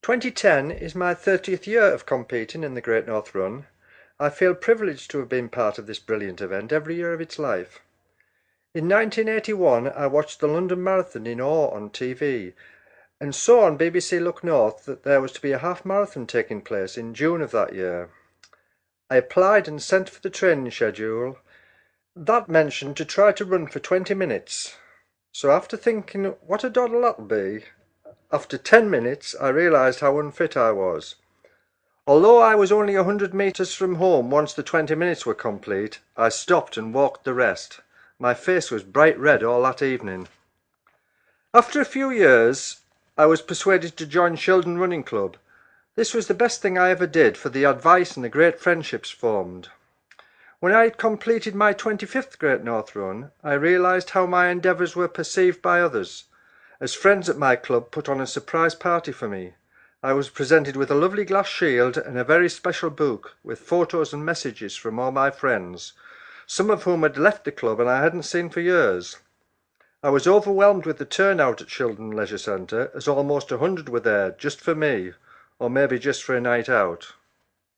2010 is my 30th year of competing in the Great North Run. I feel privileged to have been part of this brilliant event every year of its life. In 1981, I watched the London Marathon in awe on TV and saw on BBC Look North that there was to be a half marathon taking place in June of that year. I applied and sent for the training schedule. That mentioned to try to run for 20 minutes. So after thinking, what a doddle that'll be, after 10 minutes I realised how unfit I was. Although I was only 100 metres from home once the 20 minutes were complete, I stopped and walked the rest. My face was bright red all that evening. After a few years, I was persuaded to join Shildon Running Club. This was the best thing I ever did, for the advice and the great friendships formed. When I had completed my 25th Great North Run, I realised how my endeavours were perceived by others, as friends at my club put on a surprise party for me. I was presented with a lovely glass shield and a very special book with photos and messages from all my friends, some of whom had left the club and I hadn't seen for years. I was overwhelmed with the turnout at Shildon Leisure Centre, as almost 100 were there just for me, or maybe just for a night out.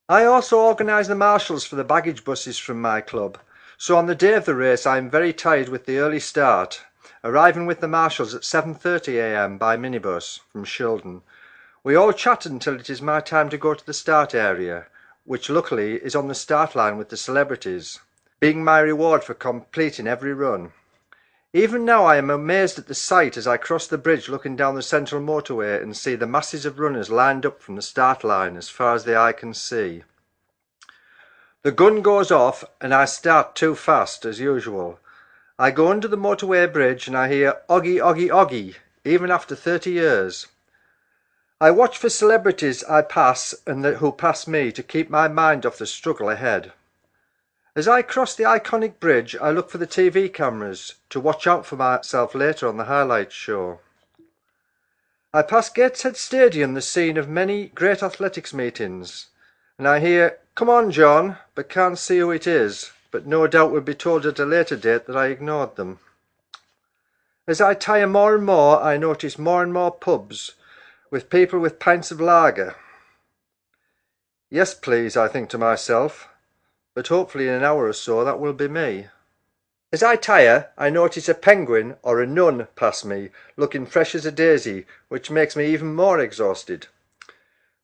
I also organised the marshals for the baggage buses from my club, so on the day of the race I am very tired with the early start, arriving with the marshals at 7:30 a.m. by minibus from Shildon. We all chat until it is my time to go to the start area, which luckily is on the start line with the celebrities, being my reward for completing every run. Even now I am amazed at the sight as I cross the bridge looking down the central motorway and see the masses of runners lined up from the start line as far as the eye can see. The gun goes off and I start too fast as usual. I go under the motorway bridge and I hear "Oggy, Oggy, Oggy," even after 30 years. I watch for celebrities I pass and who pass me to keep my mind off the struggle ahead. As I cross the iconic bridge, I look for the TV cameras to watch out for myself later on the highlights show. I pass Gateshead Stadium, the scene of many great athletics meetings, and I hear "Come on, John," but can't see who it is, but no doubt will be told at a later date that I ignored them. As I tire more and more, I notice more and more pubs with people with pints of lager. Yes, please, I think to myself, but hopefully in an hour or so that will be me. As I tire, I notice a penguin or a nun pass me, looking fresh as a daisy, which makes me even more exhausted.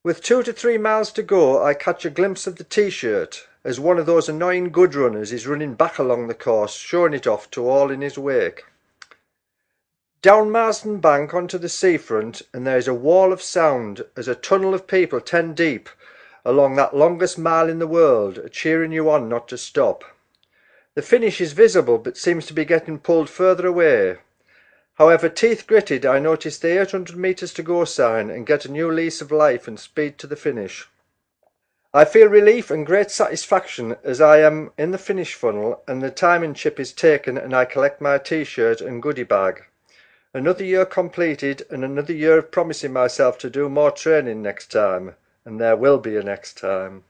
With 2 to 3 miles to go, I catch a glimpse of the T-shirt, as one of those annoying good runners is running back along the course, showing it off to all in his wake. Down Marsden Bank onto the seafront, and there is a wall of sound as a tunnel of people 10 deep along that longest mile in the world are cheering you on not to stop. The finish is visible but seems to be getting pulled further away. However, teeth gritted, I notice the 800 metres to go sign and get a new lease of life and speed to the finish. I feel relief and great satisfaction as I am in the finish funnel and the timing chip is taken and I collect my T-shirt and goodie bag. Another year completed and another year of promising myself to do more training next time, and there will be a next time.